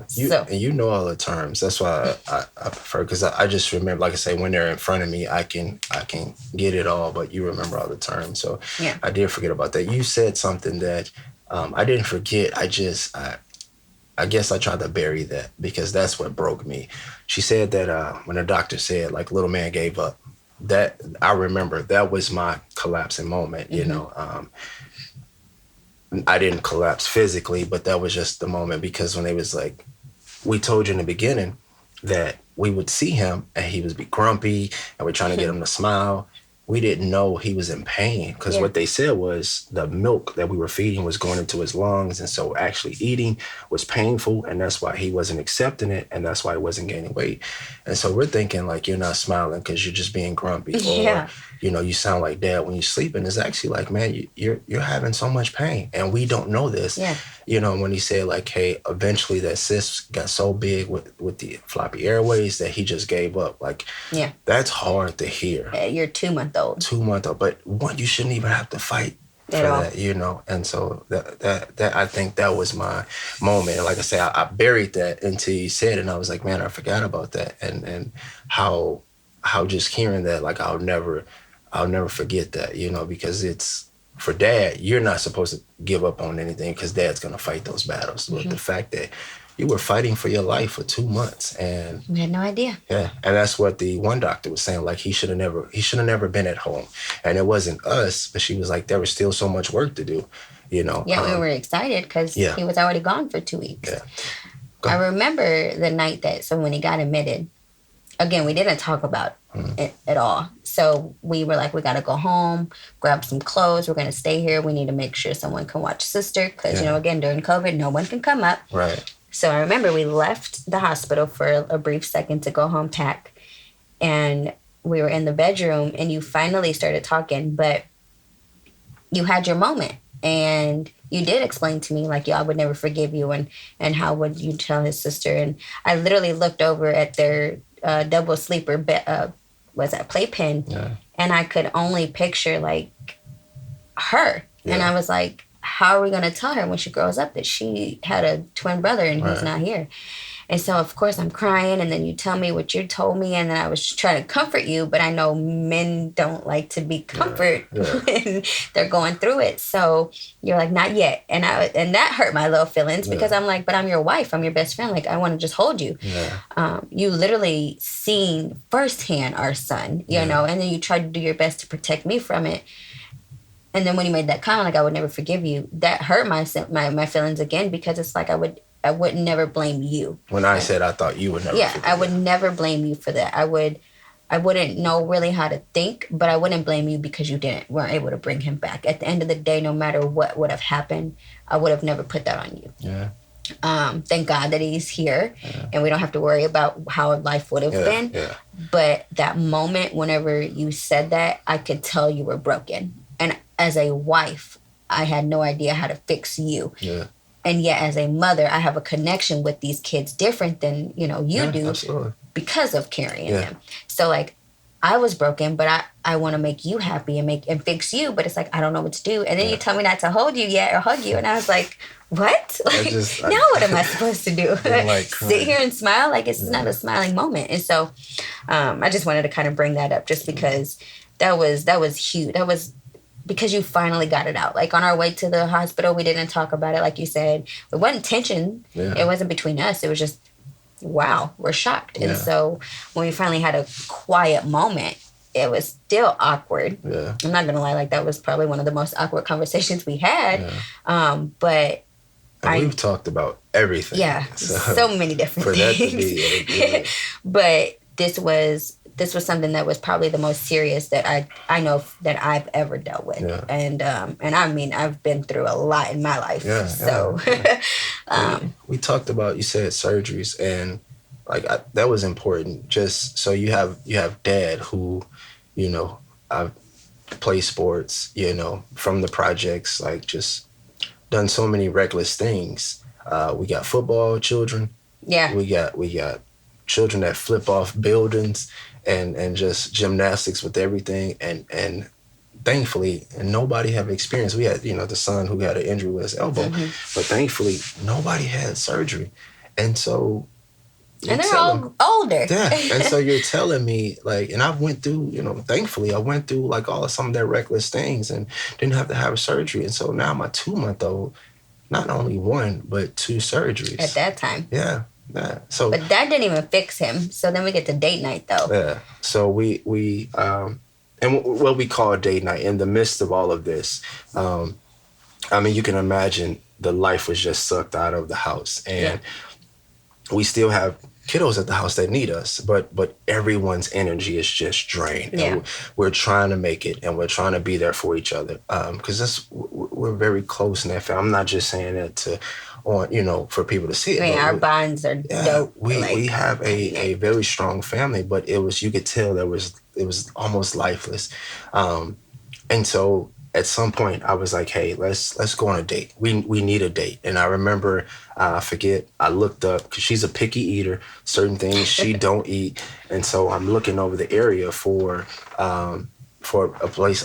You know all the terms. That's why I prefer, because I just remember, like I say, when they're in front of me, I can get it all, but you remember all the terms. So yeah. I did forget about that. You said something that I didn't forget. I guess I tried to bury that because that's what broke me. She said that when the doctor said, like, little man gave up, that I remember that was my collapsing moment, you know. I didn't collapse physically, but that was just the moment, because when they was like, we told you in the beginning that we would see him and he would be grumpy and we're trying to get him to smile. We didn't know he was in pain, because what they said was the milk that we were feeding was going into his lungs. And so actually eating was painful, and that's why he wasn't accepting it, and that's why he wasn't gaining weight. And so we're thinking like, you're not smiling because you're just being grumpy, or you sound like dad when you're sleeping. It's actually like, man, you're having so much pain, and we don't know this. When he said like, hey, eventually that cyst got so big with the floppy airways that he just gave up. Like, that's hard to hear. You're 2-month-old. 2-month-old, but you shouldn't even have to fight for that, And so that I think that was my moment. And like I say, I buried that until you said it, and I was like, man, I forgot about that, and how just hearing that, like, I'll never forget that, because it's, for dad, you're not supposed to give up on anything because dad's gonna fight those battles. But the fact that you were fighting for your life for 2 months, and we had no idea. Yeah, and that's what the one doctor was saying. Like, he should have never been at home, and it wasn't us. But she was like, there was still so much work to do, Yeah, we were excited because he was already gone for 2 weeks. Yeah. I remember the night when he got admitted. Again, we didn't talk about it at all. So we were like, we got to go home, grab some clothes. We're going to stay here. We need to make sure someone can watch sister because, again, during COVID, no one can come up. Right. So I remember we left the hospital for a brief second to go home, pack. And we were in the bedroom and you finally started talking, but you had your moment. And you did explain to me, like, I would never forgive you. And how would you tell his sister? And I literally looked over at their double sleeper playpen, and I could only picture like her, and I was like, how are we gonna tell her when she grows up that she had a twin brother and he's not here? And so of course I'm crying, and then you tell me what you told me, and then I was trying to comfort you, but I know men don't like to be comforted when they're going through it. So you're like, not yet. And that hurt my little feelings because I'm like, but I'm your wife, I'm your best friend, like I want to just hold you. You literally seen firsthand our son, you know, and then you tried to do your best to protect me from it. And then when you made that comment, like, I would never forgive you, that hurt my feelings again, because it's like I would never blame you. When I said I thought you would never forgive I would never blame you for that. I wouldn't know really how to think, but I wouldn't blame you because you weren't able to bring him back. At the end of the day, no matter what would have happened, I would have never put that on you. Yeah. Thank God that he's here, and we don't have to worry about how life would have been. Yeah. But that moment, whenever you said that, I could tell you were broken. And as a wife, I had no idea how to fix you. Yeah. And yet, as a mother, I have a connection with these kids different than, you do, absolutely. Because of carrying them. So, like, I was broken, but I want to make you happy and fix you. But it's like, I don't know what to do. And then you tell me not to hold you yet or hug you. And I was like, what? Like, now what am I supposed to do? Like, sit here and smile? Like, it's not a smiling moment. And so I just wanted to kind of bring that up just because that was huge. That was because you finally got it out. Like, on our way to the hospital, we didn't talk about it. Like you said, it wasn't tension. It wasn't between us. It was just, wow, we're shocked. And so when we finally had a quiet moment, it was still awkward. I'm not going to lie. Like, that was probably one of the most awkward conversations we had. But we've talked about everything. So many different things. For that to be but this was something that was probably the most serious that I know that I've ever dealt with. And I mean, I've been through a lot in my life. We talked about, you said surgeries, and like that was important. Just so you have dad who, I've played sports, from the projects, like just done so many reckless things. We got football children. We got children that flip off buildings. And just gymnastics with everything, and thankfully nobody have experience. We had the son who had an injury with his elbow, but thankfully nobody had surgery, And so and they're all older. Yeah. And so you're telling me, like, and I went through, thankfully, I went through like some of their reckless things and didn't have to have surgery. And so now my 2-month-old, not only one, but 2 surgeries. At that time. Yeah. Yeah. So, but that didn't even fix him. So then we get to date night, though. Yeah. So and what we call date night in the midst of all of this, I mean, you can imagine the life was just sucked out of the house. And we still have kiddos at the house that need us, but everyone's energy is just drained. Yeah. And we're trying to make it, and we're trying to be there for each other. Because we're very close in that family. I'm not just saying that for people to see it. I mean, our bonds are dope. We have a very strong family, but you could tell it was almost lifeless. And so at some point I was like, hey, let's go on a date. We need a date. And I remember, I looked up, because she's a picky eater, certain things she don't eat. And so I'm looking over the area for a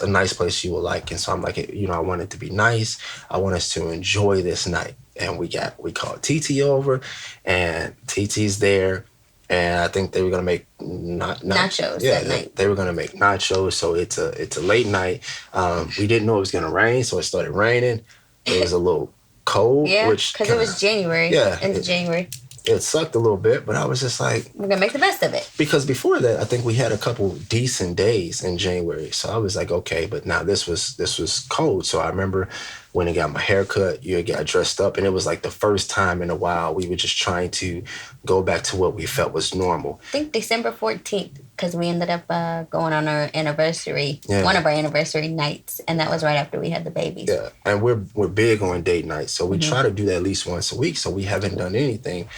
nice place she will like. And so I'm like, I want it to be nice. I want us to enjoy this night. And we called TT over, and TT's there. And I think they were gonna make nachos. Yeah, that night. They were gonna make nachos. So it's a late night. We didn't know it was gonna rain, so it started raining. It was a little cold. Yeah, because it was January. Yeah, into January. It sucked a little bit, but I was just like, we're gonna make the best of it. Because before that, I think we had a couple decent days in January. So I was like, okay, but now this was cold. So I remember when I got my hair cut, you got dressed up, and it was like the first time in a while we were just trying to go back to what we felt was normal. I think December 14th, because we ended up going on our anniversary, one of our anniversary nights, and that was right after we had the babies. Yeah, and we're big on date nights, so we try to do that at least once a week, so we haven't done anything.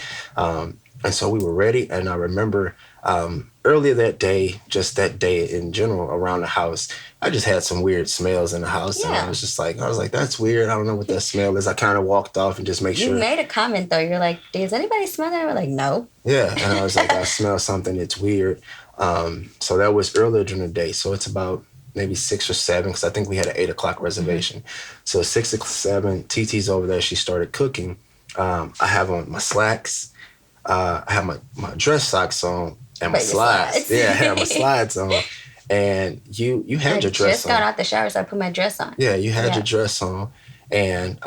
And so we were ready, and I remember earlier that day, just that day in general around the house, I just had some weird smells in the house, and I was like, that's weird. I don't know what that smell is. I kind of walked off and just make sure. You made a comment, though. You're like, does anybody smell that? We're like, no. Yeah, and I was like, I smell something. It's weird. So that was earlier during the day. So it's about maybe 6 or 7, because I think we had an 8 o'clock reservation. So 6 or 7, TT's over there. She started cooking. I have on my slacks. I have my dress socks on and my slides. Yeah, I had my slides on. And you had your dress on. I just got out the shower, so I put my dress on. Yeah, you had your dress on. And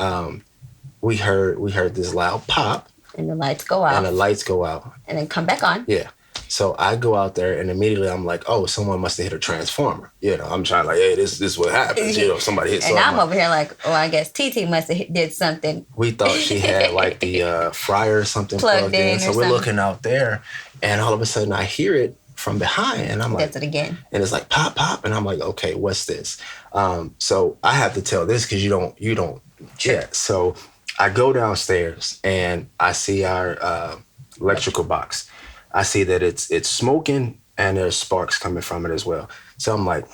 we heard this loud pop. And the lights go out. And then come back on. Yeah. So I go out there, and immediately I'm like, oh, someone must have hit a transformer. I'm trying like, hey, this is what happens. Somebody hit something. And I'm over here like, oh, I guess TT must have did something. We thought she had like the fryer or something plugged in. So we're looking out there, and all of a sudden I hear it from behind, and I'm like, does it again. And it's like pop, pop, and I'm like, okay, what's this? So I have to tell this because you don't. Yeah. So I go downstairs, and I see our electrical box. I see that it's smoking, and there's sparks coming from it as well. So I'm like,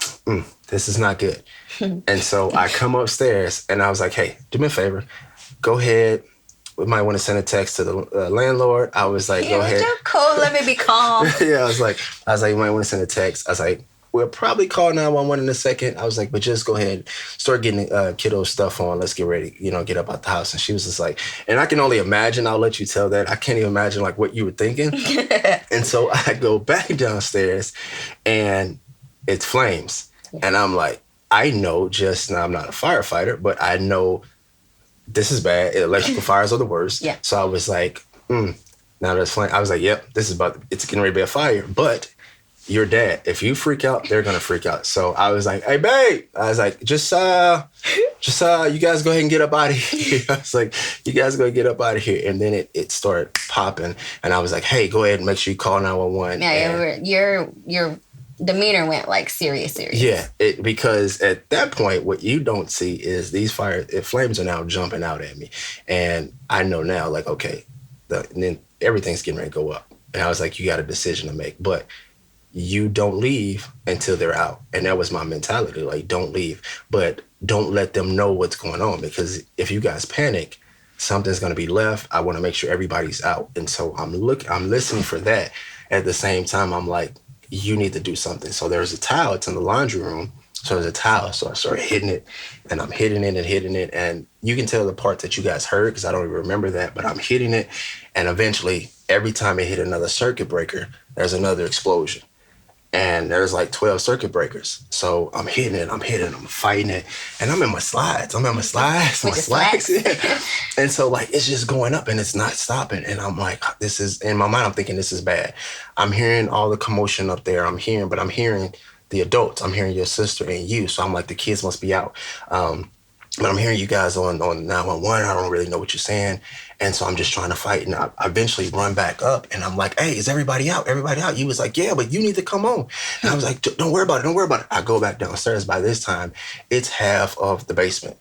this is not good. And so I come upstairs, and I was like, hey, do me a favor. Go ahead. We might want to send a text to the landlord. I was like, go ahead. You're cool. Let me be calm. Yeah, I was like, you might want to send a text. I was like, we'll probably call 911 in a second. I was like, but just go ahead, start getting kiddo stuff on. Let's get ready, get up out the house. And she was just like, and I can only imagine, I'll let you tell that. I can't even imagine like what you were thinking. And so I go back downstairs, and it's flames. Yeah. And I'm like, I know now I'm not a firefighter, but I know this is bad. Electrical fires are the worst. Yeah. So I was like, now there's flame. I was like, yep, it's getting ready to be a fire. But your dad, if you freak out, they're gonna freak out. So I was like, hey babe, I was like, just you guys go ahead and get up out of here. I was like, you guys go get up out of here. And then it started popping, and I was like, hey, go ahead and make sure you call 911. Yeah, your demeanor went like serious. Yeah, because at that point, what you don't see is these flames are now jumping out at me, and I know now, like, okay, and then everything's getting ready to go up, and I was like, you got a decision to make, but you don't leave until they're out. And that was my mentality, like, don't leave, but don't let them know what's going on, because if you guys panic, something's going to be left. I want to make sure everybody's out. And so I'm listening for that. At the same time, I'm like, you need to do something. So there's a towel. It's in the laundry room. So there's a towel. So I started hitting it, and I'm hitting it and hitting it. And you can tell the part that you guys heard because I don't even remember that, but I'm hitting it. And eventually, every time it hit another circuit breaker, there's another explosion. And there's like 12 circuit breakers. So I'm hitting it, I'm fighting it. And I'm in my slides. My slacks. Yeah. And so like, it's just going up and it's not stopping. And I'm like, this is, in my mind, I'm thinking this is bad. I'm hearing all the commotion up there. I'm hearing the adults. I'm hearing your sister and you. So I'm like, the kids must be out. But I'm hearing you guys on 911. I don't really know what you're saying. And so I'm just trying to fight. And I eventually run back up and I'm like, hey, is everybody out? Everybody out? You was like, yeah, but you need to come on. And I was like, don't worry about it. I go back downstairs. By this time, it's half of the basement,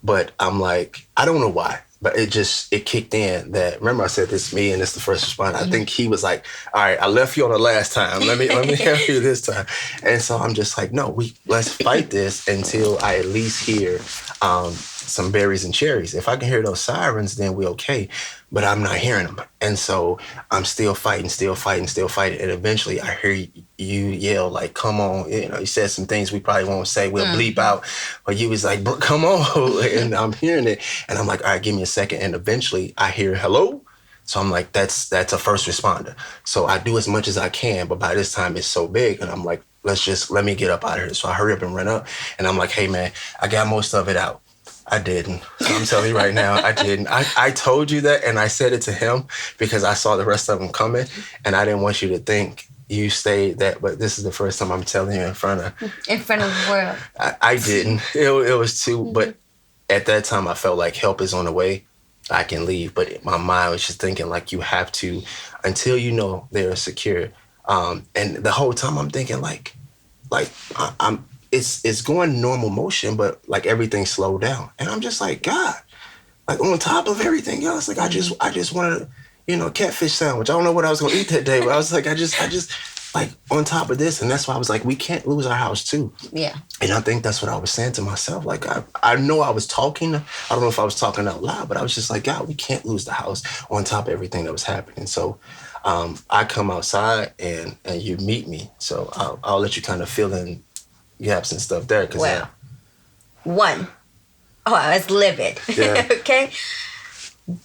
but I'm like, I don't know why. But it kicked in that, remember I said this is me and it's the first responder. I think he was like, all right, I left you on the last time. Let me help you this time. And so I'm just like, no, let's fight this until I at least hear some berries and cherries. If I can hear those sirens, then we're okay. But I'm not hearing them. And so I'm still fighting. And eventually I hear you yell, like, come on. You said some things we probably won't say. We'll bleep out. But you was like, come on. And I'm hearing it. And I'm like, all right, give me a second. And eventually I hear, hello? So I'm like, that's a first responder. So I do as much as I can. But by this time, it's so big. And I'm like, let me get up out of here. So I hurry up and run up. And I'm like, hey, man, I got most of it out. I didn't. So I'm telling you right now, I didn't. I told you that, and I said it to him because I saw the rest of them coming, and I didn't want you to think you stayed that. But this is the first time I'm telling you in front of the world. I didn't. It was too. But at that time, I felt like help is on the way. I can leave. But my mind was just thinking like you have to until you know they're secure. And the whole time I'm thinking like I'm. It's going normal motion, but like everything slowed down. And I'm just like, God, like on top of everything else, like I just wanted a catfish sandwich. I don't know what I was gonna eat that day, but I was like, I just like on top of this. And that's why I was like, we can't lose our house too. Yeah. And I think that's what I was saying to myself. Like I know I was talking, I don't know if I was talking out loud, but I was just like, God, we can't lose the house on top of everything that was happening. So I come outside and you meet me. So I'll let you kind of fill in gaps and stuff there. Well, I was livid. Yeah. Okay.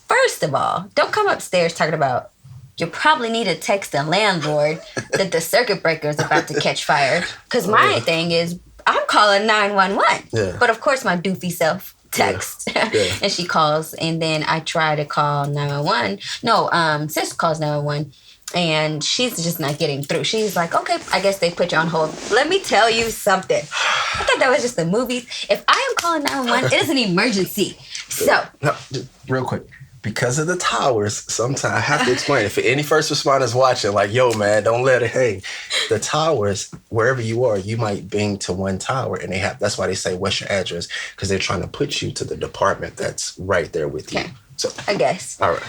First of all, don't come upstairs talking about you probably need to text the landlord that the circuit breaker is about to catch fire. Because my thing is, I'm calling 911. Yeah. But of course, my doofy self texts. Yeah. And she calls, and then I try to call 911. No, sis calls 911. And she's just not getting through. She's like, okay, I guess they put you on hold. Let me tell you something. I thought that was just the movies. If I am calling 911, it is an emergency. So. No, just real quick. Because of the towers, sometimes I have to explain. If any first responders watching, like, yo, man, don't let it hang. The towers, wherever you are, you might bing to one tower. And that's why they say, what's your address? Because they're trying to put you to the department that's right there with you. Okay. So I guess. All right.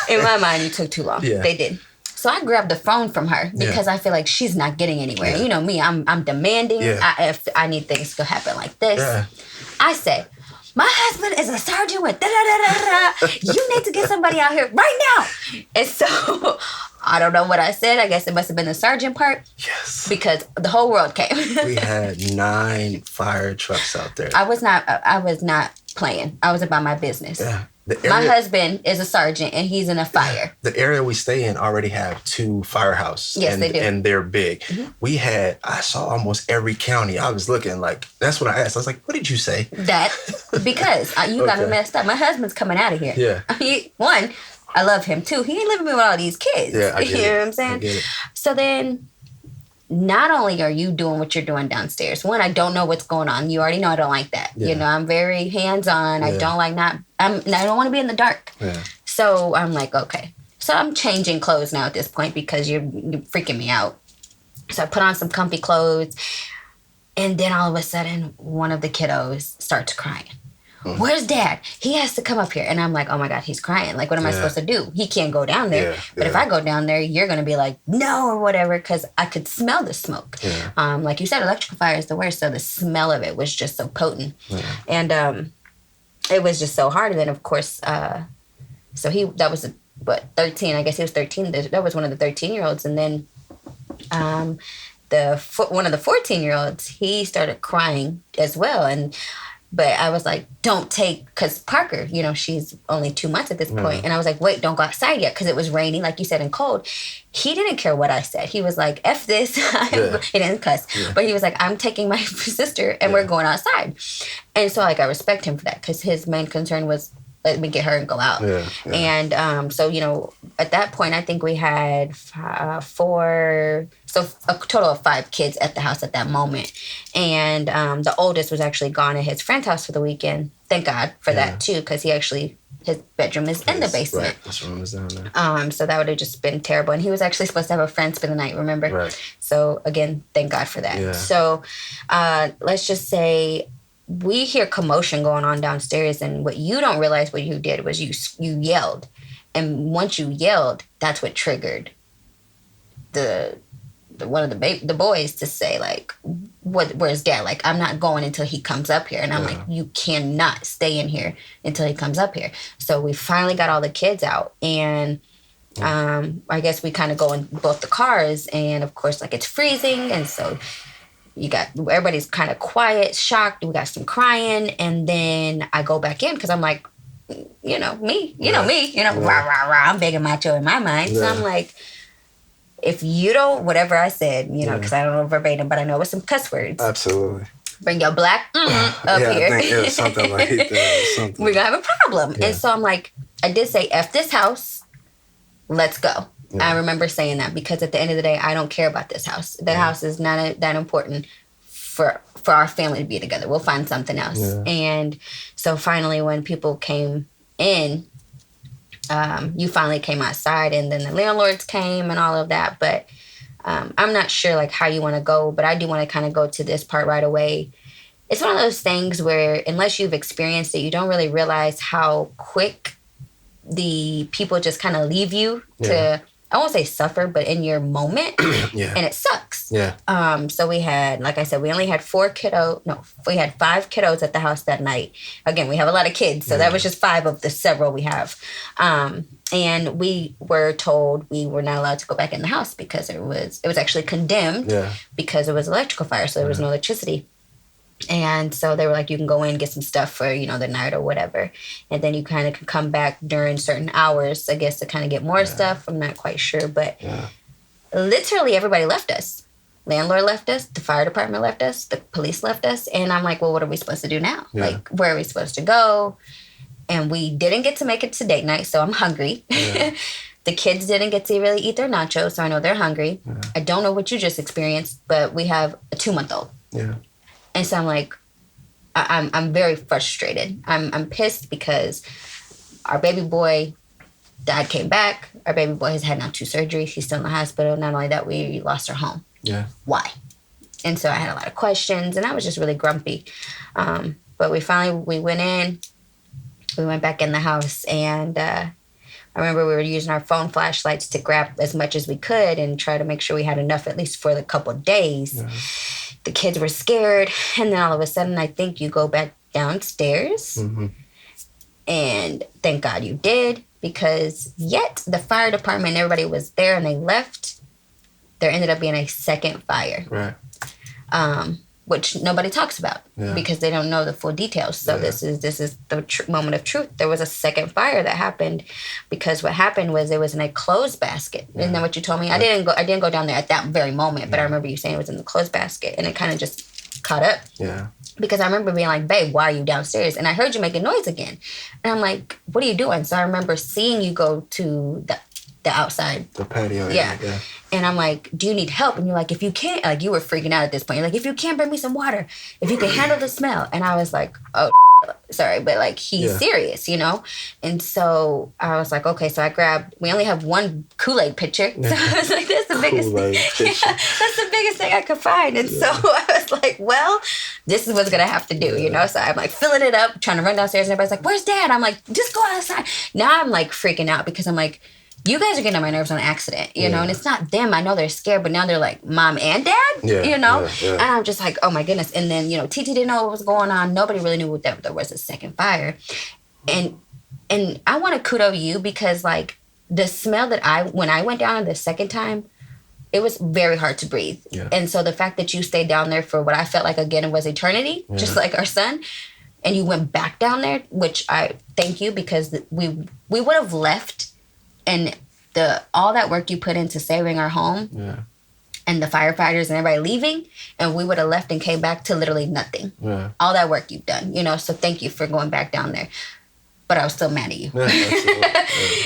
In my mind, you took too long. Yeah. They did. So I grabbed the phone from her because I feel like she's not getting anywhere. Yeah. You know me, I'm demanding. Yeah. If I need things to happen like this. Yeah. I say, my husband is a sergeant with da-da-da-da-da. You need to get somebody out here right now. And so I don't know what I said. I guess it must have been the sergeant part. Yes. Because the whole world came. We had 9 fire trucks out there. I was not playing. I was about my business. Yeah. My husband is a sergeant, and he's in a fire. The area we stay in already have 2 firehouses. Yes, they do. And they're big. Mm-hmm. I saw almost every county. I was looking like, that's what I asked. I was like, what did you say? That, because you got me messed up. My husband's coming out of here. Yeah. One, I love him. 2, he ain't living with all these kids. Yeah, I get You it. know what I'm saying? I get it. So then, not only are you doing what you're doing downstairs, one, I don't know what's going on. You already know I don't like that. Yeah. You know, I'm very hands-on. Yeah. I don't like I don't want to be in the dark. Yeah. So I'm like, okay. So I'm changing clothes now at this point because you're freaking me out. So I put on some comfy clothes, and then all of a sudden, one of the kiddos starts crying. Where's Dad? He has to come up here. And I'm like, oh my God, he's crying. Like, what am I supposed to do? He can't go down there. Yeah, but if I go down there, you're going to be like, no, or whatever, because I could smell the smoke. Yeah. Like you said, electrical fire is the worst. So the smell of it was just so potent. Yeah. And it was just so hard. And then, of course, so that was, 13? I guess he was 13. That was one of the 13-year-olds. And then one of the 14-year-olds, he started crying as well. But I was like, don't take, because Parker, she's only 2 months at this point. And I was like, wait, don't go outside yet, because it was raining, like you said, and cold. He didn't care what I said. He was like, F this. He didn't cuss. But he was like, I'm taking my sister and we're going outside. And so, like, I respect him for that, because his main concern was, let me get her and go out. And so, at that point, I think we had 4, so a total of 5 kids at the house at that moment. And the oldest was actually gone at his friend's house for the weekend. Thank God for that, too, because his bedroom is in the basement. Right, his room is down there. So that would have just been terrible. And he was actually supposed to have a friend spend the night, remember? Right. So, again, thank God for that. Yeah. So, let's just say we hear commotion going on downstairs, and what you don't realize what you did was you yelled. And once you yelled, that's what triggered one of the boys to say, like, where's Dad? Like, I'm not going until he comes up here. And I'm like, you cannot stay in here until he comes up here. So we finally got all the kids out, and I guess we kind of go in both the cars, and of course, like, it's freezing, and so everybody's kind of quiet, shocked. We got some crying, and then I go back in because I'm like, me, rah, rah, rah. I'm big and macho in my mind. So I'm like, if you don't, whatever I said, because I don't know verbatim, but I know it was some cuss words. Absolutely. Bring your black up here. I think it was something like that. We're going to have a problem. Yeah. And so I'm like, I did say, F this house, let's go. Yeah. I remember saying that, because at the end of the day, I don't care about this house. That house is not that important for our family to be together. We'll find something else. Yeah. And so finally, when people came in, you finally came outside, and then the landlords came and all of that. But I'm not sure, like, how you want to go, but I do want to kind of go to this part right away. It's one of those things where, unless you've experienced it, you don't really realize how quick the people just kind of leave you to, I won't say suffer, but in your moment. And it sucks. So we had, like I said, we only had 5 kiddos at the house that night. Again, we have a lot of kids, so that was just 5 of the several we have. And we were told we were not allowed to go back in the house because it was actually condemned because it was electrical fire, so there was no electricity. And so they were like, you can go in, get some stuff for, the night or whatever. And then you kind of can come back during certain hours, I guess, to kind of get more stuff. I'm not quite sure. But literally everybody left us. Landlord left us. The fire department left us. The police left us. And I'm like, well, what are we supposed to do now? Like, where are we supposed to go? And we didn't get to make it to date night, so I'm hungry. The kids didn't get to really eat their nachos, so I know they're hungry. I don't know what you just experienced, but we have a 2-month-old. And so I'm like, I'm very frustrated. I'm pissed because our baby boy, Dad came back. Our baby boy has had now 2 surgeries. He's still in the hospital. Not only that, we lost our home. Why? And so I had a lot of questions, and I was just really grumpy. But we went in. We went back in the house, and I remember we were using our phone flashlights to grab as much as we could and try to make sure we had enough, at least for the couple of days. The kids were scared, and then all of a sudden, I think you go back downstairs, and thank God you did, because yet the fire department, everybody was there, and they left. There ended up being a second fire, which nobody talks about because they don't know the full details. So this is the moment of truth. There was a second fire that happened because what happened was it was in a clothes basket. Isn't that what you told me? I didn't go down there at that very moment, but I remember you saying it was in the clothes basket, and it kind of just caught up. Because I remember being like, babe, why are you downstairs? And I heard you making noise again. And I'm like, what are you doing? So I remember seeing you go to the outside. The patio. And I'm like, do you need help? And you're like, if you can't, like, you were freaking out at this point. You're like, if you can't, bring me some water. If you can handle the smell. And I was like, oh, sorry, but like, he's serious, And so I was like, okay, so we only have 1 Kool-Aid pitcher. So I was like, that's the biggest thing. That's the biggest thing I could find. And so I was like, well, this is what's going to have to do, So I'm like filling it up, trying to run downstairs, and everybody's like, where's Dad? I'm like, just go outside. Now I'm like freaking out because I'm like, you guys are getting on my nerves on accident, and it's not them. I know they're scared, but now they're like, Mom and Dad, And I'm just like, oh my goodness. And then, TT didn't know what was going on. Nobody really knew that there was a second fire. And I want to kudos you because, like, the smell that when I went down the second time it was very hard to breathe. Yeah. And so the fact that you stayed down there for what I felt like, again, it was eternity, just like our son, and you went back down there, which I thank you, because we would have left, and all that work you put into saving our home, and the firefighters and everybody leaving, and we would have left and came back to literally nothing. Yeah. All that work you've done, so thank you for going back down there. But I was still mad at you.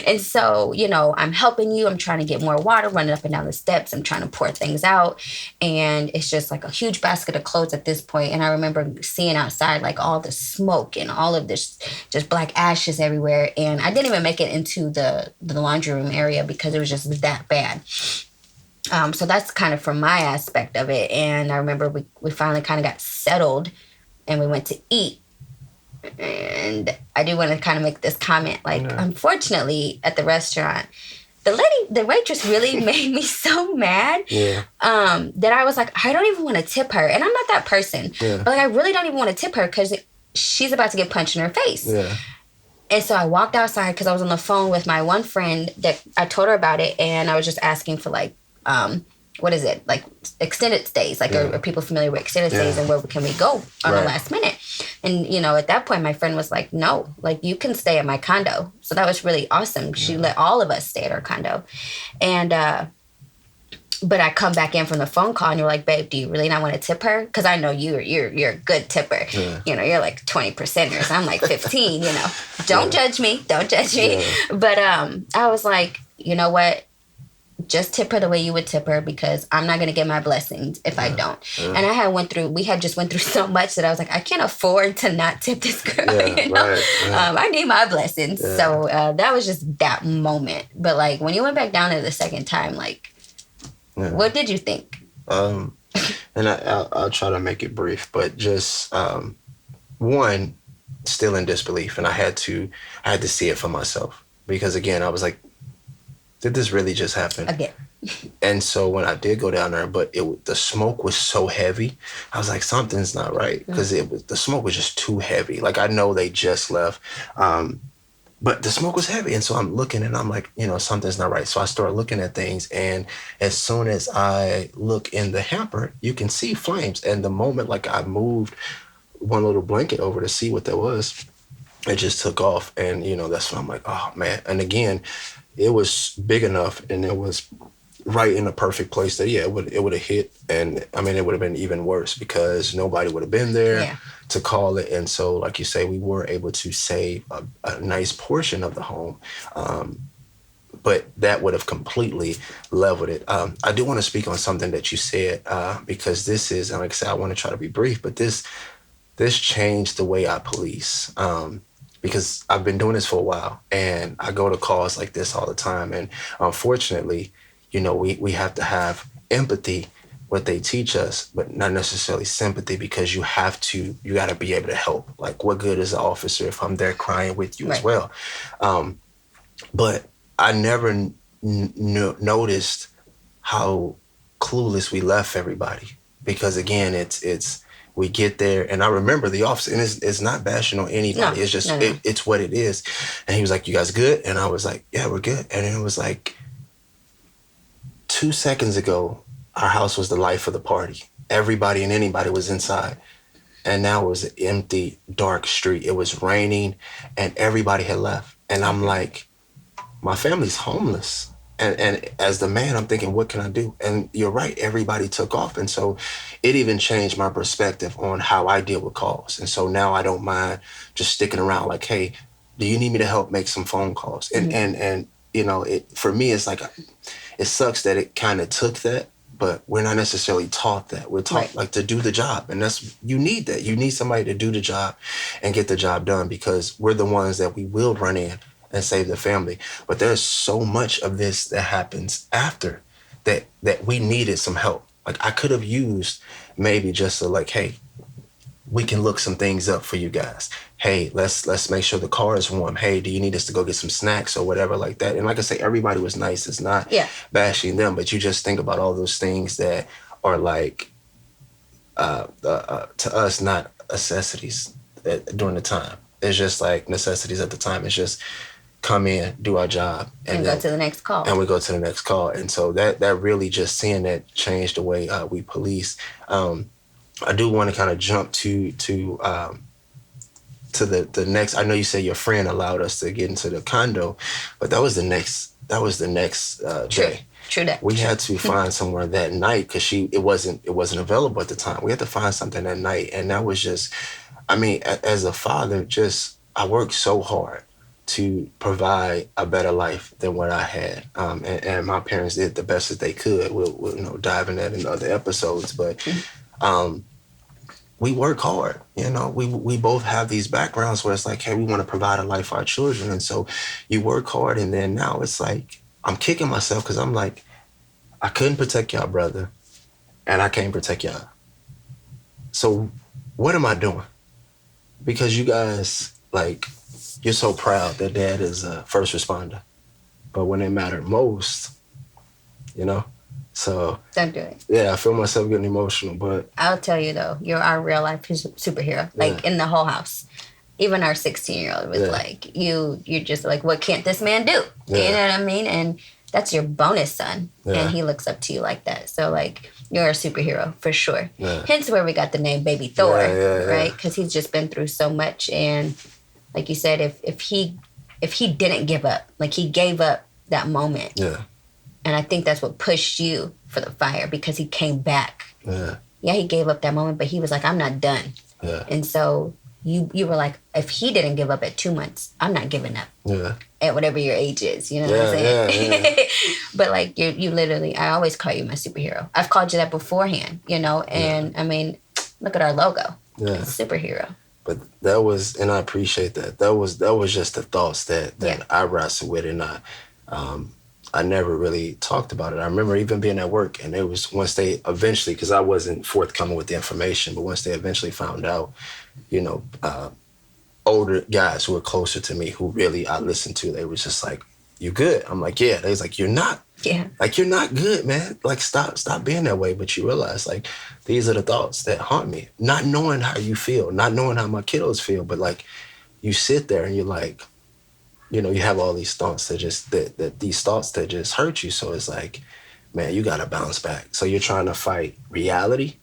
And so, I'm helping you. I'm trying to get more water, running up and down the steps. I'm trying to pour things out. And it's just like a huge basket of clothes at this point. And I remember seeing outside like all the smoke and all of this just black ashes everywhere. And I didn't even make it into the laundry room area because it was just that bad. So that's kind of from my aspect of it. And I remember we finally kind of got settled and we went to eat. And I do want to kind of make this comment, like, unfortunately, at the restaurant, the waitress really made me so mad that I was like, I don't even want to tip her. And I'm not that person. But like, I really don't even want to tip her because she's about to get punched in her face. Yeah. And so I walked outside because I was on the phone with my one friend that I told her about it. And I was just asking for like, what is it? Like extended stays. Like are people familiar with extended stays and where can we go on the last minute? And, at that point, my friend was like, no, like you can stay at my condo. So that was really awesome. She let all of us stay at her condo. And, but I come back in from the phone call and you're like, babe, do you really not want to tip her? Because I know you're a good tipper. You're like 20%ers. I'm like 15, Don't judge me. Don't judge me. But I was like, you know what? Just tip her the way you would tip her because I'm not going to get my blessings if I don't. And we had just went through so much that I was like, I can't afford to not tip this girl. I need my blessings. So that was just that moment. But like when you went back down there the second time, like, what did you think? And I'll try to make it brief, but just one, still in disbelief. And I had to see it for myself because again, I was like, did this really just happen? Again. And so when I did go down there, but the smoke was so heavy, I was like, something's not right because the smoke was just too heavy. Like I know they just left, but the smoke was heavy, and so I'm looking and I'm like, something's not right. So I start looking at things, and as soon as I look in the hamper, you can see flames. And the moment like I moved one little blanket over to see what that was, it just took off, and that's when I'm like, oh man. And again, it was big enough and it was right in the perfect place that, it would have hit. And I mean, it would have been even worse because nobody would have been there to call it. And so, like you say, we were able to save a nice portion of the home. But that would have completely leveled it. I do want to speak on something that you said because this is, and like I said, I want to try to be brief, but this changed the way I police. Because I've been doing this for a while and I go to calls like this all the time. And unfortunately, we have to have empathy, what they teach us, but not necessarily sympathy because you got to be able to help. Like what good is an officer if I'm there crying with you as well? But I never noticed how clueless we left everybody because again, we get there, and I remember the officer, and it's not bashing on anybody. No, it's just, it's what it is. And he was like, you guys good? And I was like, yeah, we're good. And it was like 2 seconds ago, our house was the life of the party. Everybody and anybody was inside. And now it was an empty, dark street. It was raining, and everybody had left. And I'm like, my family's homeless. And as the man, I'm thinking, what can I do? And you're right, everybody took off. And so it even changed my perspective on how I deal with calls. And so now I don't mind just sticking around like, hey, do you need me to help make some phone calls? And for me, it's like, it sucks that it kind of took that, but we're not necessarily taught that. We're taught like to do the job. And you need that. You need somebody to do the job and get the job done because we're the ones that we will run in and save the family. But there's so much of this that happens after that we needed some help. Like I could have used maybe just hey, we can look some things up for you guys. Hey, let's make sure the car is warm. Hey, do you need us to go get some snacks or whatever like that? And like I say, everybody was nice. It's not bashing them, but you just think about all those things that are like, to us, not necessities during the time. It's just like necessities at the time. It's just, come in, do our job, and go to the next call. And we go to the next call. And so that really just seeing that changed the way we police. I do want to kind of jump to the next. I know you said your friend allowed us to get into the condo, but that was the next day. True that. We had to find somewhere that night because it wasn't available at the time. We had to find something that night, and that was just, I mean, as a father, just I worked so hard to provide a better life than what I had, and my parents did the best that they could. We'll dive in that in other episodes, but we work hard. We both have these backgrounds where it's like, hey, we want to provide a life for our children, and so you work hard, and then now it's like I'm kicking myself because I'm like, I couldn't protect y'all, brother, and I can't protect y'all. So what am I doing? Because you guys, like, you're so proud that dad is a first responder. But when it mattered most, so... Don't do it. Yeah, I feel myself getting emotional, but... I'll tell you, though, you're our real-life superhero, like, in the whole house. Even our 16-year-old was like, you're just like, what can't this man do? Yeah. You know what I mean? And that's your bonus son. Yeah. And he looks up to you like that. So, like, you're a superhero for sure. Yeah. Hence where we got the name Baby Thor, right? Because he's just been through so much. And like you said, if he didn't give up, like he gave up that moment. Yeah. And I think that's what pushed you for the fire because he came back. Yeah. Yeah, he gave up that moment, but he was like, I'm not done. Yeah. And so you were like, if he didn't give up at 2 months, I'm not giving up. Yeah. At whatever your age is, you know what I'm saying? Yeah. But like you literally, I always call you my superhero. I've called you that beforehand, and I mean, look at our logo. Yeah. It's superhero. But that was, and I appreciate that. That was just the thoughts that I wrestled with, and I never really talked about it. I remember even being at work, and it was once they eventually, because I wasn't forthcoming with the information, but once they eventually found out, older guys who were closer to me, who really I listened to, they was just like, "You good?" I'm like, "Yeah." They was like, "You're not. Yeah. Like, you're not good, man. Like, stop being that way." But you realize, like, these are the thoughts that haunt me. Not knowing how you feel, not knowing how my kiddos feel, but like, you sit there and you're like, you have all these thoughts that just hurt you. So it's like, man, you gotta bounce back. So you're trying to fight reality,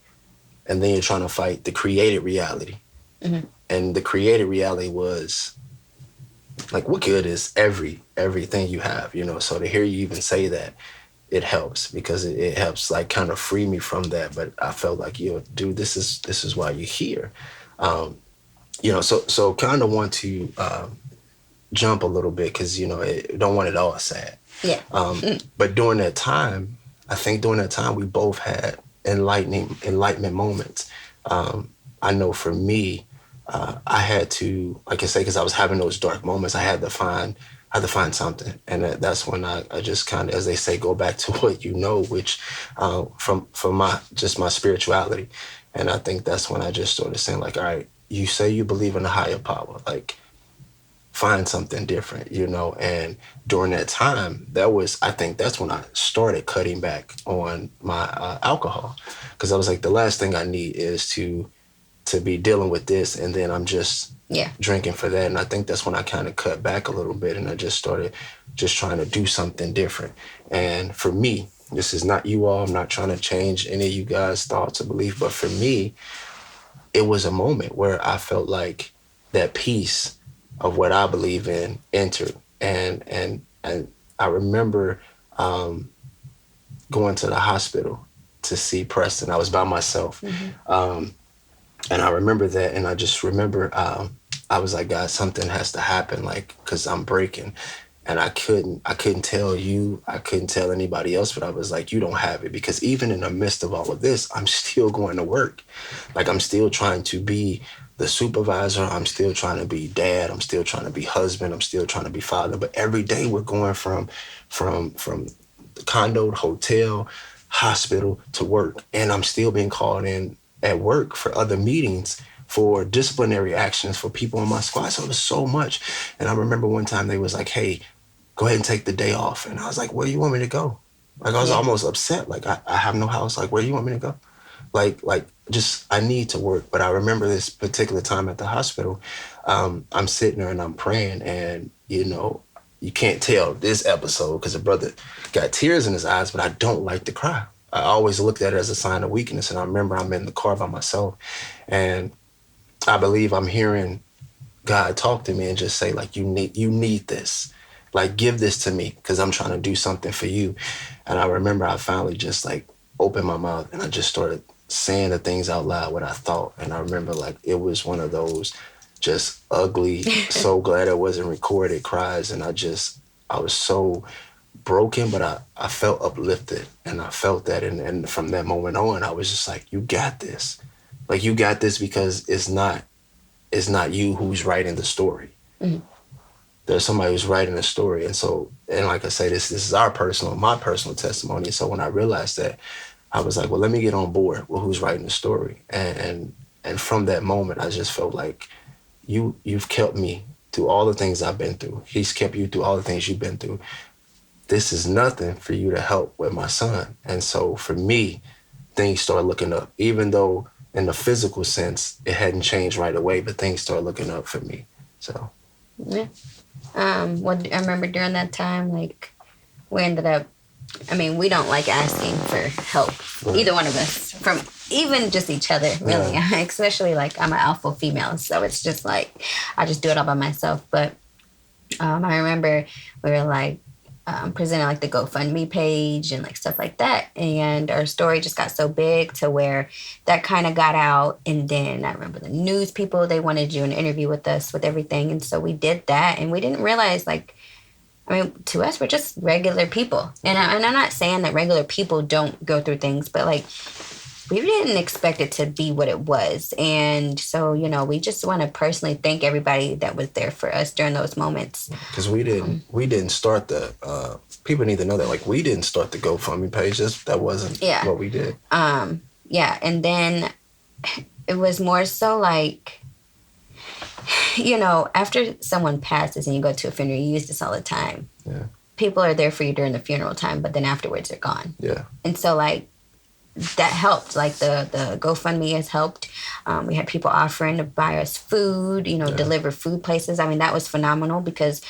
and then you're trying to fight the created reality. Mm-hmm. And the created reality was like, what good is everything you have, So to hear you even say that, it helps, because it helps like kind of free me from that. But I felt like, dude, this is why you're here. So kind of want to jump a little bit, because don't want it all sad. Yeah. But during that time, we both had enlightenment moments. I know for me, I had to, like I say, because I was having those dark moments, I had to find something. And that's when I just kind of, as they say, go back to what which from my spirituality. And I think that's when I just started saying, like, all right, you say you believe in a higher power, like, find something different, And during that time, I think that's when I started cutting back on my alcohol, because I was like, the last thing I need is to be dealing with this, and then I'm just drinking for that. And I think that's when I kind of cut back a little bit, and I just started just trying to do something different. And for me, this is not you all, I'm not trying to change any of you guys' thoughts or belief, but for me, it was a moment where I felt like that peace of what I believe in entered. And I remember going to the hospital to see Preston. I was by myself. Mm-hmm. And I remember that, and I just remember I was like, God, something has to happen, like, because I'm breaking. And I couldn't tell you, I couldn't tell anybody else, but I was like, you don't have it. Because even in the midst of all of this, I'm still going to work. Like, I'm still trying to be the supervisor. I'm still trying to be dad. I'm still trying to be husband. I'm still trying to be father. But every day we're going from the condo, hotel, hospital to work. And I'm still being called in at work for other meetings, for disciplinary actions for people in my squad. So it was so much. And I remember one time they was like, hey, go ahead and take the day off. And I was like, where do you want me to go? Like, I was almost upset. Like, I have no house. Like, where do you want me to go? Like, just, I need to work. But I remember this particular time at the hospital, I'm sitting there and I'm praying, and, you can't tell this episode because the brother got tears in his eyes, but I don't like to cry. I always looked at it as a sign of weakness. And I remember I'm in the car by myself, and I believe I'm hearing God talk to me and just say, like, you need this. Like, give this to me because I'm trying to do something for you. And I remember I finally just, like, opened my mouth and I just started saying the things out loud, what I thought. And I remember, like, it was one of those just ugly, so glad it wasn't recorded cries. And I was so broken, but I felt uplifted, and I felt that. And from that moment on, I was just like, you got this. Like, you got this because it's not you who's writing the story. Mm-hmm. There's somebody who's writing the story. And so, and like I say, this is my personal testimony. So when I realized that, I was like, well, let me get on board with who's writing the story. And from that moment, I just felt like you've kept me through all the things I've been through. He's kept you through all the things you've been through. This is nothing for you to help with my son. And so for me, things started looking up, even though in the physical sense, it hadn't changed right away, but things started looking up for me. So, yeah. Well, I remember during that time, like, we ended up, I mean, we don't like asking for help, either one of us, from even just each other, really. Yeah. Especially, like, I'm an alpha female, so it's just like, I just do it all by myself. But I remember we were like, presenting like the GoFundMe page and like stuff like that. And our story just got so big to where that kind of got out. And then I remember the news people, they wanted to do an interview with us with everything. And so we did that. And we didn't realize, like, I mean, to us, we're just regular people. And I'm not saying that regular people don't go through things, but like, we didn't expect it to be what it was. And so, you know, we just want to personally thank everybody that was there for us during those moments. Because we didn't start the, people need to know that, like, we didn't start the GoFundMe page. That wasn't what we did. Yeah. And then it was more so like, you know, after someone passes and you go to a funeral, you use this all the time. Yeah. People are there for you during the funeral time, but then afterwards they're gone. Yeah. And so, like, that helped. Like, the GoFundMe has helped. We had people offering to buy us food, you know, deliver food places. I mean, that was phenomenal because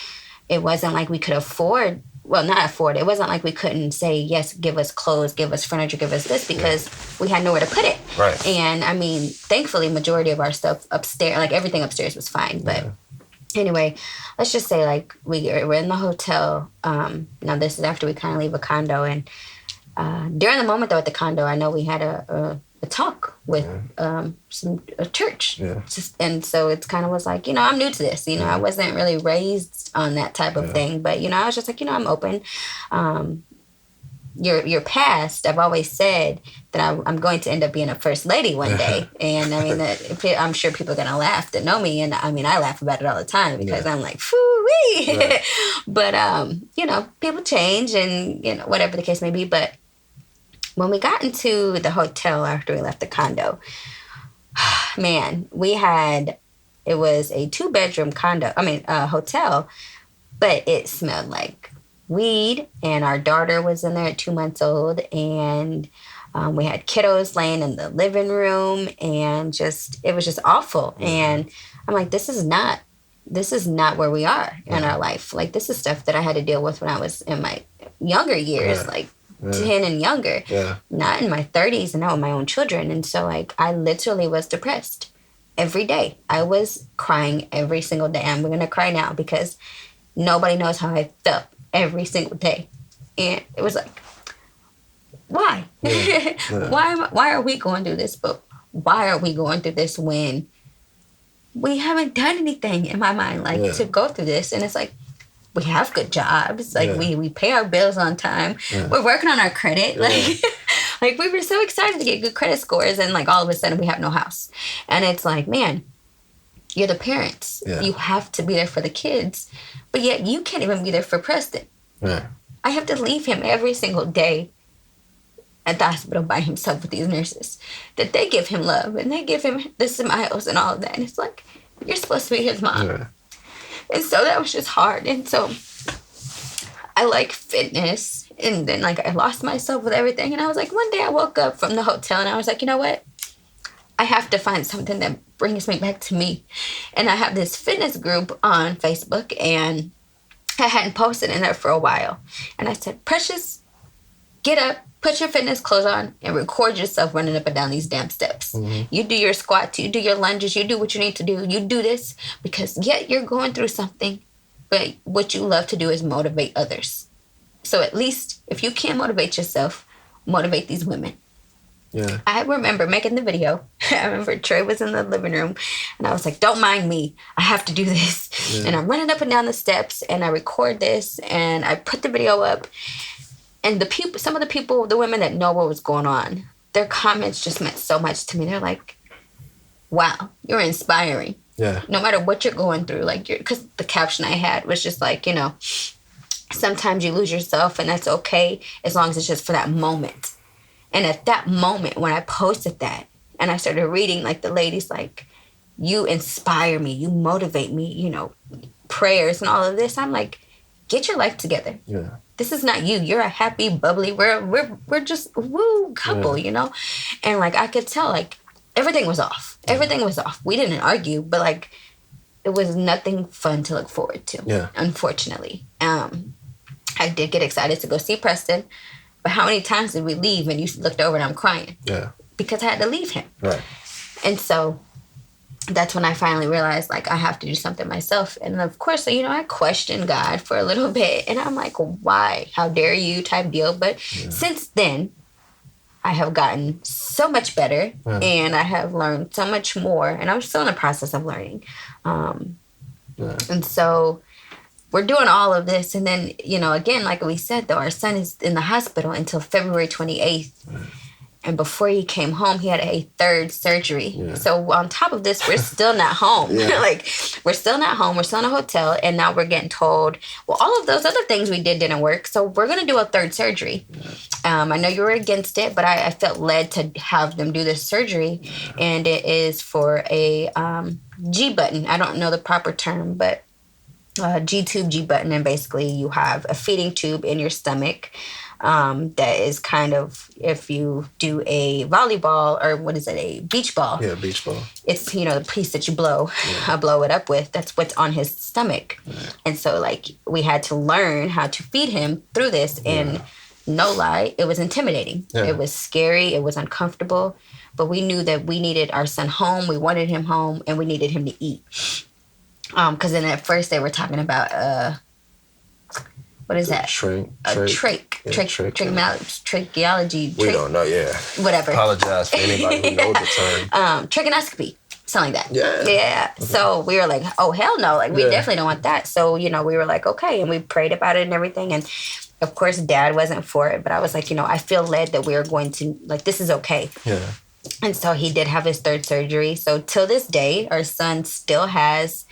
it wasn't like we could afford, well, not afford. It wasn't like we couldn't say, yes, give us clothes, give us furniture, give us this, because we had nowhere to put it. Right. And I mean, thankfully, majority of our stuff upstairs, like everything upstairs was fine. But anyway, let's just say, like, we're in the hotel. Now, this is after we kind of leave a condo. And during the moment, though, at the condo, I know we had a talk with a church. Yeah. And so it's kind of was like, you know, I'm new to this. You know, I wasn't really raised on that type of thing. But, you know, I was just like, you know, I'm open. Your past, I've always said that I'm going to end up being a first lady one day. And, I mean, I'm sure people are going to laugh that know me. And, I mean, I laugh about it all the time because I'm like, phoo-wee. Right. But, you know, people change and, you know, whatever the case may be. But when we got into the hotel after we left the condo, man, it was a 2-bedroom hotel, but it smelled like weed, and our daughter was in there at 2 months old, and we had kiddos laying in the living room, and it was just awful. Mm-hmm. And I'm like, this is not where we are in our life. Like, this is stuff that I had to deal with when I was in my younger years, like 10 and younger, not in my 30s and not with my own children. And so, like, I literally was depressed every day. I was crying every single day. I'm going to cry now because nobody knows how I felt every single day. And it was like, why? Why are we going through this? But why are we going through this when we haven't done anything, in my mind, like, to go through this? And it's like, we have good jobs. Like, we pay our bills on time. We're working on our credit. Like, we were so excited to get good credit scores, and, like, all of a sudden we have no house. And it's like, man, you're the parents. You have to be there for the kids. But yet you can't even be there for Preston. I have to leave him every single day at the hospital by himself with these nurses. That they give him love and they give him the smiles and all of that. And it's like, you're supposed to be his mom. And so that was just hard. And so I like fitness. And then, like, I lost myself with everything. And I was like, one day I woke up from the hotel and I was like, you know what? I have to find something that brings me back to me. And I have this fitness group on Facebook. And I hadn't posted in there for a while. And I said, Precious, get up, put your fitness clothes on, and record yourself running up and down these damn steps. Mm-hmm. You do your squats, you do your lunges, you do what you need to do. You do this because, you're going through something, but what you love to do is motivate others. So at least if you can't motivate yourself, motivate these women. Yeah. I remember making the video. I remember Trey was in the living room, and I was like, don't mind me. I have to do this. Yeah. And I'm running up and down the steps, and I record this, and I put the video up. And some of the people, the women that know what was going on, their comments just meant so much to me. They're like, wow, you're inspiring. Yeah. No matter what you're going through, because the caption I had was just like, sometimes you lose yourself, and that's okay as long as it's just for that moment. And at that moment, when I posted that, and I started reading, the ladies, you inspire me, you motivate me, prayers and all of this. I'm like, get your life together. Yeah. This is not you. You're a happy, bubbly, we're just woo couple, And I could tell, everything was off. Everything was off. We didn't argue, but it was nothing fun to look forward to. Yeah. Unfortunately. I did get excited to go see Preston. But how many times did we leave and you looked over and I'm crying? Yeah. Because I had to leave him. Right. And so that's when I finally realized, I have to do something myself. And of course, I questioned God for a little bit. And I'm like, why? How dare you type deal? But since then, I have gotten so much better. And I have learned so much more. And I'm still in the process of learning. And so we're doing all of this. And then, again, like we said, though, our son is in the hospital until February 28th. And before he came home, he had a third surgery. Yeah. So on top of this, we're still not home. We're still not home. We're still in a hotel. And now we're getting told, well, all of those other things we did didn't work. So we're going to do a third surgery. I know you were against it, but I felt led to have them do this surgery. And it is for a G button. I don't know the proper term, but G-tube, G-button, and basically you have a feeding tube in your stomach that is kind of, if you do a volleyball, or what is it, a beach ball? Yeah, beach ball. It's, the piece that you blow it up with. That's what's on his stomach. Yeah. And so, we had to learn how to feed him through this, and no lie, it was intimidating. Yeah. It was scary. It was uncomfortable. But we knew that we needed our son home. We wanted him home, and we needed him to eat. Because then at first they were talking about what is that? Tracheology. We don't know, Whatever. Apologize for anybody who knows the term. Trigonoscopy, something like that. Yeah. Yeah. Okay. So we were like, oh, hell no. We definitely don't want that. So, we were like, okay. And we prayed about it and everything. And, of course, Dad wasn't for it. But I was like, I feel led that we are going to, this is okay. Yeah. And so he did have his third surgery. So till this day, our son still has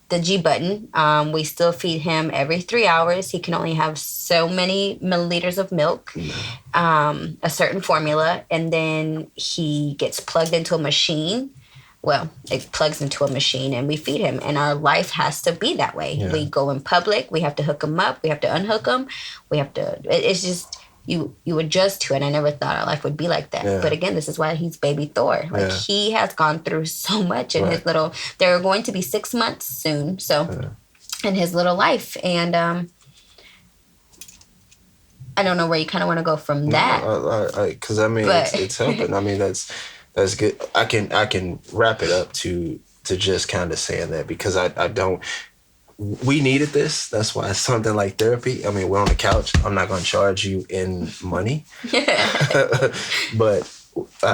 the G button. We still feed him every 3 hours. He can only have so many milliliters of milk, a certain formula, and then he gets plugged into a machine. Well, it plugs into a machine and we feed him, and our life has to be that way. Yeah. We go in public, we have to hook him up, we have to unhook him, it's just, you adjust to it. I never thought our life would be like that. Yeah. But again, this is why he's baby Thor. He has gone through so much in his little, there are going to be 6 months soon. So in his little life. And I don't know where you kind of want to go from that. Because it's helping. That's good. I can wrap it up to just kind of saying that, because I don't, we needed this. That's why it's something like therapy. We're on the couch. I'm not going to charge you in money, but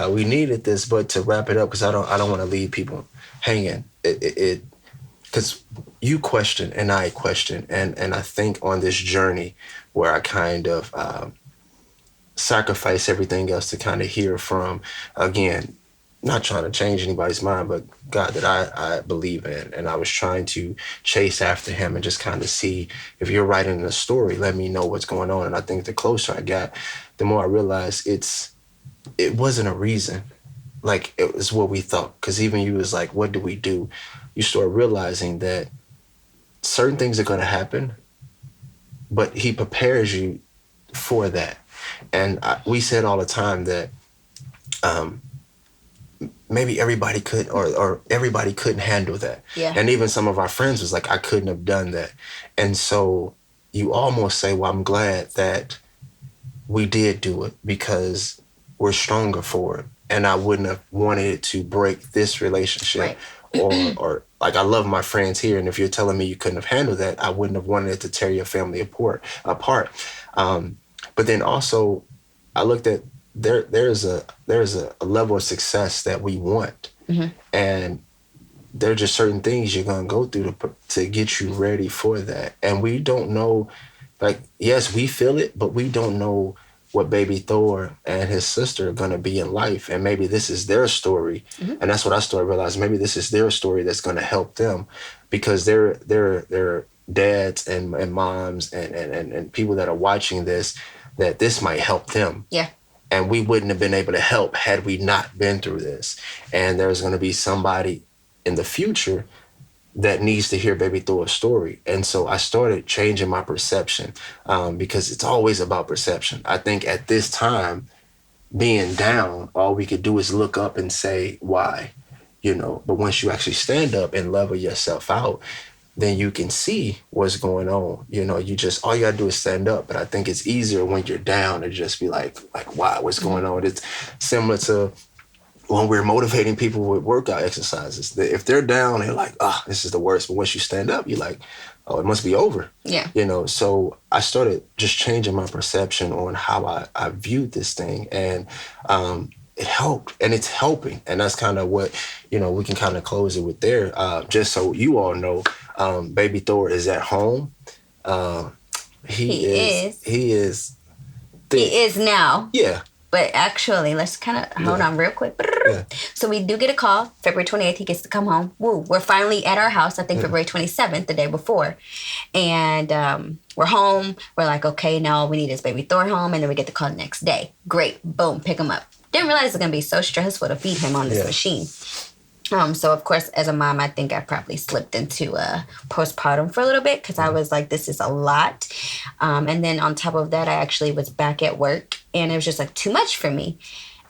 we needed this. But to wrap it up, because I don't want to leave people hanging. Because you question and I question, and I think on this journey where I kind of sacrifice everything else to kind of hear from, again, not trying to change anybody's mind, but God that I believe in. And I was trying to chase after him and just kind of see, if you're writing a story, let me know what's going on. And I think the closer I got, the more I realized it wasn't a reason. It was what we thought. Because even you was like, what do we do? You start realizing that certain things are going to happen, but he prepares you for that. And we said all the time that maybe everybody could, or everybody couldn't handle that. Yeah. And even some of our friends was like, I couldn't have done that. And so you almost say, well, I'm glad that we did do it because we're stronger for it. And I wouldn't have wanted it to break this relationship. Right. or like, I love my friends here, and if you're telling me you couldn't have handled that, I wouldn't have wanted it to tear your family apart. But then also, I looked at there's a level of success that we want, and there are just certain things you're gonna go through to get you ready for that. And we don't know, like, yes, we feel it, but we don't know what baby Thor and his sister are gonna be in life. And maybe this is their story. And that's what I started realizing. Maybe this is their story that's gonna help them, because they're dads and moms and people that are watching this, that this might help them. Yeah. And we wouldn't have been able to help had we not been through this. And there's gonna be somebody in the future that needs to hear baby Thor's story. And so I started changing my perception, because it's always about perception. I think at this time, being down, all we could do is look up and say, why? But once you actually stand up and level yourself out, then you can see what's going on. All you gotta do is stand up. But I think it's easier when you're down to just be like, wow, what's going on? It's similar to when we're motivating people with workout exercises. If they're down, they're like, this is the worst. But once you stand up, you're like, oh, it must be over. Yeah. So I started just changing my perception on how I viewed this thing. And it helped, and it's helping. And that's kind of what, we can kind of close it with there. Just so you all know, baby Thor is at home. He is. He is now. Yeah. But actually, let's kind of hold on real quick. Yeah. So we do get a call. February 28th, he gets to come home. Woo. We're finally at our house, I think February 27th, the day before. And we're home. We're like, okay, now all we need is baby Thor home. And then we get the call the next day. Great. Boom. Pick him up. Didn't realize it's going to be so stressful to feed him on this machine. So, of course, as a mom, I think I probably slipped into postpartum for a little bit, because I was like, this is a lot. And then on top of that, I actually was back at work, and it was just like too much for me.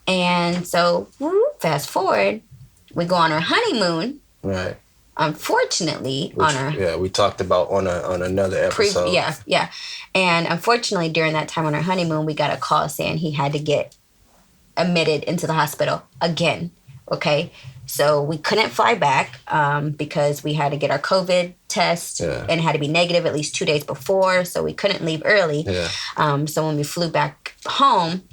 And so, fast forward, we go on our honeymoon. Right. Unfortunately, we talked about on another episode. Yeah. And unfortunately, during that time on our honeymoon, we got a call saying he had to get admitted into the hospital again. Okay. So we couldn't fly back because we had to get our COVID test and it had to be negative at least 2 days before. So we couldn't leave early. Yeah. So when we flew back home,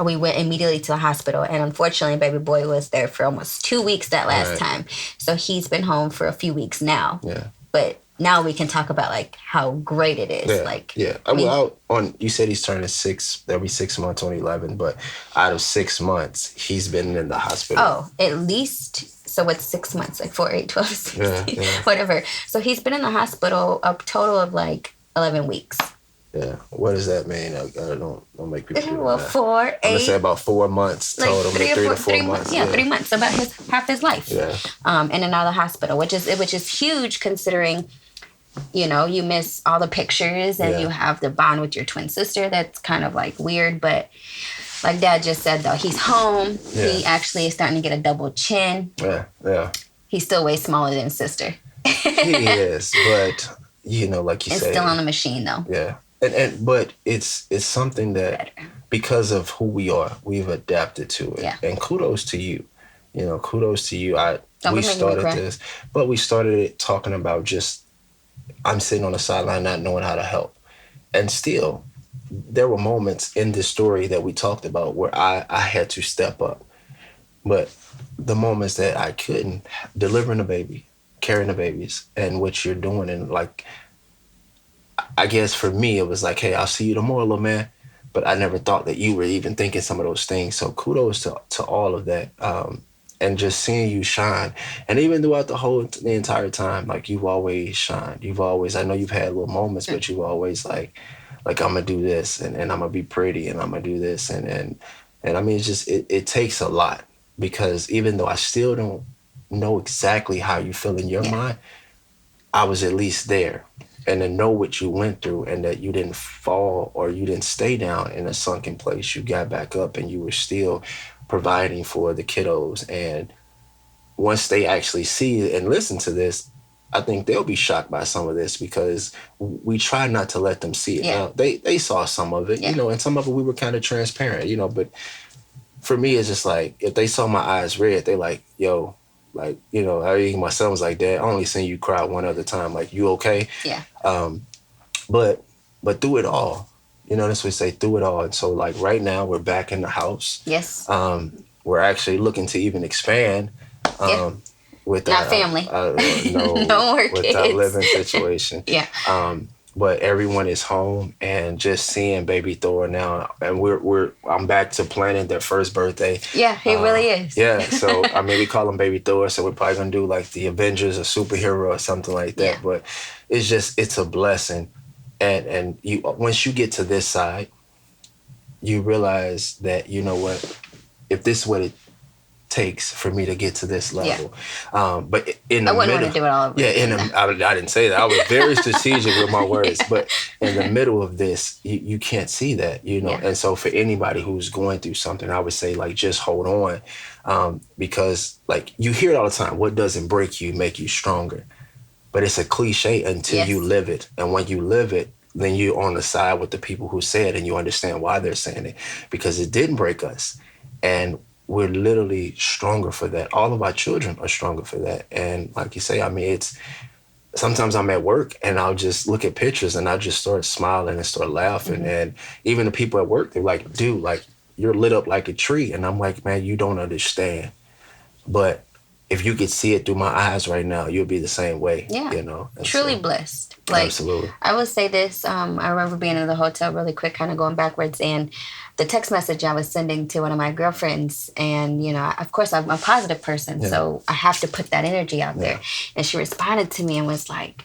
we went immediately to the hospital. And unfortunately, baby boy was there for almost 2 weeks that last time. So he's been home for a few weeks now. Yeah. But now we can talk about like how great it is. You said he's turning 6. That'll be 6 months on 11. But out of 6 months, he's been in the hospital. Oh, at least. So it's 6 months, like 4, 8, 12, 16, whatever. So he's been in the hospital a total of like 11 weeks. Yeah. What does that mean? I don't make people do well, that. 4, 8. I'm gonna say about 4 months like total. 3 to 4 months. Yeah, 3 months. About half his life. Yeah. In and out of the hospital, which is huge considering, you miss all the pictures and you have the bond with your twin sister. That's kind of like weird, but like Dad just said, though, he's home. Yeah. He actually is starting to get a double chin. Yeah. He's still way smaller than his sister. He is, but like you said, still on the machine though. Yeah, but it's something that because of who we are, we've adapted to it. Yeah. And kudos to you. Kudos to you. We started this, but we started it talking about just, I'm sitting on the sideline not knowing how to help. And still, there were moments in this story that we talked about where I had to step up. But the moments that I couldn't, delivering a baby, carrying the babies, and what you're doing, and like, I guess for me, it was like, hey, I'll see you tomorrow, little man. But I never thought that you were even thinking some of those things. So kudos to all of that. And just seeing you shine. And even throughout the entire time, like, you've always shined. I know you've had little moments, but you've always like I'm going to do this and I'm going to be pretty and I'm going to do this. And I mean, it's just, it takes a lot, because even though I still don't know exactly how you feel in your mind, I was at least there. And to know what you went through and that you didn't fall or you didn't stay down in a sunken place. You got back up and you were still providing for the kiddos. And once they actually see and listen to this, I think they'll be shocked by some of this because we try not to let them see it. Yeah. Now, they saw some of it, Yeah. you know, and some of it we were kind of transparent, you know, but for me, it's just like, if they saw my eyes red, they like, yo, like, you know, my son was like, Dad, I only seen you cry one other time. Like, you okay? Yeah. But through it all, you know, that's what we say, through it all. And so, like, right now, we're back in the house. Yes. We're actually looking to even expand. With not family. No, no more with kids. our living situation. Yeah. But everyone is home, and just seeing baby Thor now, and I'm back to planning their first birthday. Yeah, he really is. Yeah, so I mean, we call him baby Thor, so we're probably gonna do like the Avengers, a superhero or something like that. Yeah. But it's a blessing, and you once you get to this side, you realize that, you know what, if this is what it takes for me to get to this level. But in the I wouldn't middle, want to do it all over again. I didn't say that. I was very strategic with my words. But in the middle of this, you can't see that, you know. Yeah. And so for anybody who's going through something, I would say, like, just hold on, because, like, you hear it all the time. What doesn't break you make you stronger. But it's a cliche until you live it. And when you live it, then you're on the side with the people who say it, and you understand why they're saying it, because it didn't break us. And we're literally stronger for that. All of our children are stronger for that. And like you say, I mean, sometimes I'm at work and I'll just look at pictures and I just start smiling and start laughing. Mm-hmm. And even the people at work, they're like, dude, like, you're lit up like a tree. And I'm like, man, you don't understand. But if you could see it through my eyes right now, you'll be the same way. Yeah. You know? And truly blessed. Like, absolutely. I will say this. I remember being in the hotel really quick, kind of going backwards, and the text message I was sending to one of my girlfriends, and, you know, of course, I'm a positive person, so I have to put that energy out there. And she responded to me and was like,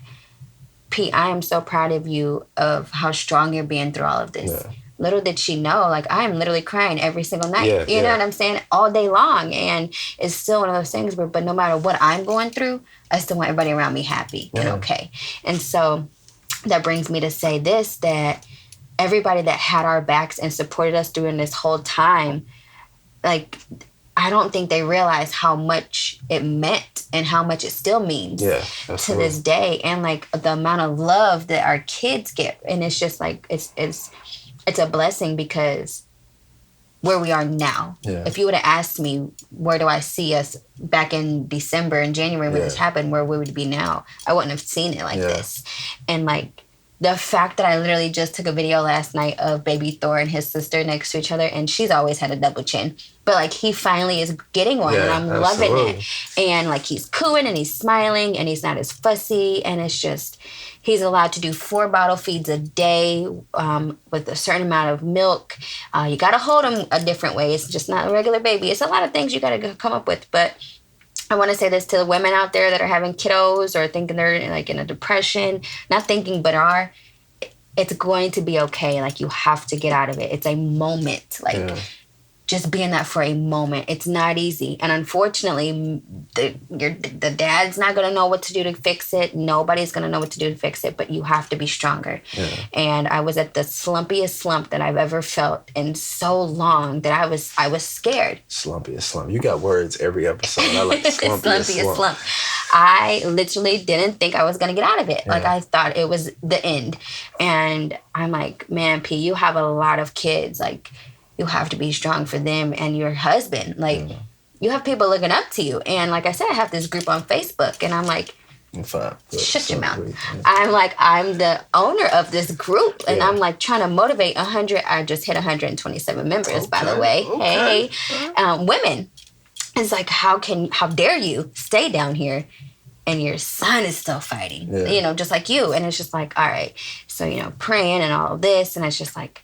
Pete, I am so proud of you, of how strong you're being through all of this. Yeah. Little did she know, like, I am literally crying every single night. You know what I'm saying? All day long. And it's still one of those things where, but no matter what I'm going through, I still want everybody around me happy and okay. And so that brings me to say this, that everybody that had our backs and supported us during this whole time, like, I don't think they realize how much it meant and how much it still means to this day. And, like, the amount of love that our kids get. And it's just like, it's a blessing, because where we are now, if you would have asked me, where do I see us back in December and January when this happened, where we would be now, I wouldn't have seen it like this. And, like, the fact that I literally just took a video last night of baby Thor and his sister next to each other, and she's always had a double chin, but, like, he finally is getting one, and I'm loving it. And, like, he's cooing and he's smiling and he's not as fussy, and it's just, he's allowed to do 4 bottle feeds a day with a certain amount of milk. You got to hold him a different way. It's just not a regular baby. It's a lot of things you got to come up with, but I want to say this to the women out there that are having kiddos or thinking they're, like, in a depression, not thinking, but are. It's going to be okay. Like, you have to get out of it. It's a moment. Like, just be in that for a moment. It's not easy. And unfortunately, the dad's not going to know what to do to fix it. Nobody's going to know what to do to fix it, but you have to be stronger. And I was at the slumpiest slump that I've ever felt in so long that I was scared. Slumpiest slump. You got words every episode. I like slumpiest slump. I literally didn't think I was going to get out of it. Like, I thought it was the end. And I'm like, man, P, you have a lot of kids. Like, you have to be strong for them and your husband. Like, you have people looking up to you. And like I said, I have this group on Facebook, and I'm like, shut your mouth. I'm like, I'm the owner of this group, and I'm like trying to motivate 100. I just hit 127 members, by the way. Hey, women. It's like, how dare you stay down here and your son is still fighting, you know, just like you. And it's just like, all right. So, you know, praying and all of this. And it's just like,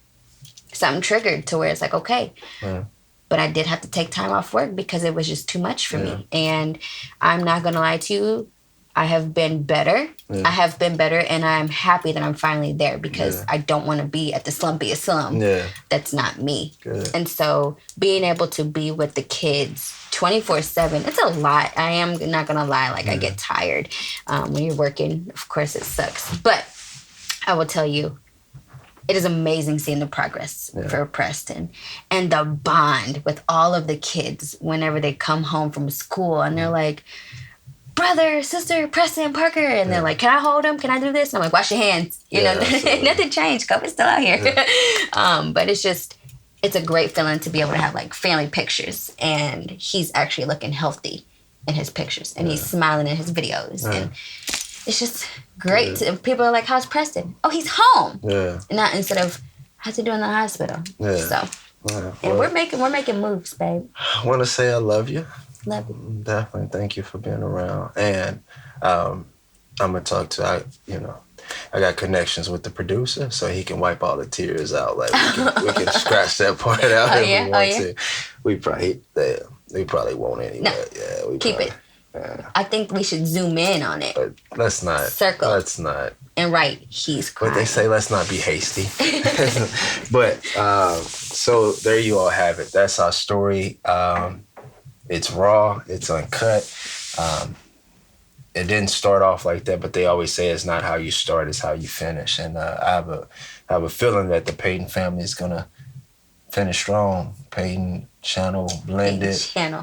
something triggered to where it's like, okay. But I did have to take time off work because it was just too much for me. And I'm not going to lie to you. I have been better. I have been better, and I'm happy that I'm finally there, because I don't want to be at the slumpiest slump. That's not me. And so being able to be with the kids 24/7, it's a lot. I am not going to lie. Like, I get tired. When you're working, of course, it sucks. But I will tell you, it is amazing seeing the progress Yeah. for Preston and the bond with all of the kids whenever they come home from school and they're like, brother, sister, Preston, Parker, and they're like, can I hold him? Can I do this? And I'm like, wash your hands. You know, nothing changed. COVID's still out here. But it's a great feeling to be able to have like family pictures, and he's actually looking healthy in his pictures, and he's smiling in his videos, and it's just great. People are like, how's Preston? Oh, he's home. Yeah. Not instead of, how's he doing in the hospital? Yeah. So, Well, and we're making moves, babe. I want to say I love you. Love you. Definitely. Thank you for being around. And I'm going to talk to, I got connections with the producer, so he can wipe all the tears out. Like, we can scratch that part out if we want to. We probably won't anyway. No. Yeah, we Keep probably, it. I think we should zoom in on it. But let's not. Circle. Let's not. And right, he's crying. But they say let's not be hasty. But so there you all have it. That's our story. It's raw. It's uncut. It didn't start off like that, but they always say it's not how you start, it's how you finish. And I have a feeling that the Payton family is gonna finish strong. Payton channel blended.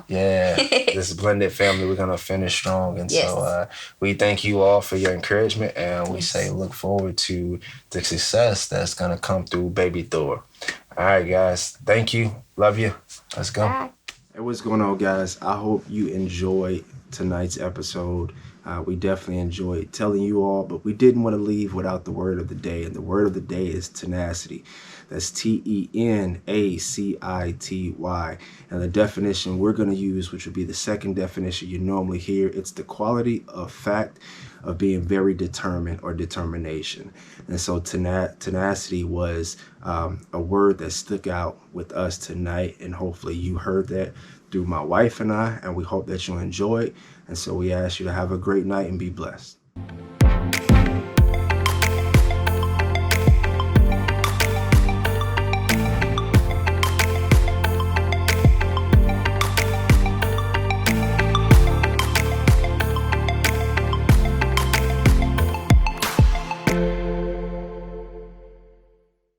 Yeah, this blended family, we're gonna finish strong. And so we thank you all for your encouragement, and we say look forward to the success that's gonna come through Baby Thor. All right, guys, thank you, love you. Let's go. Bye. Hey, what's going on, guys? I hope you enjoyed tonight's episode. We definitely enjoyed telling you all, but we didn't want to leave without the word of the day. And the word of the day is tenacity. That's Tenacity. And the definition we're going to use, which would be the second definition you normally hear, it's the quality of fact of being very determined or determination. And so tenacity was a word that stuck out with us tonight. And hopefully you heard that through my wife and I, and we hope that you enjoyed. And so we ask you to have a great night and be blessed.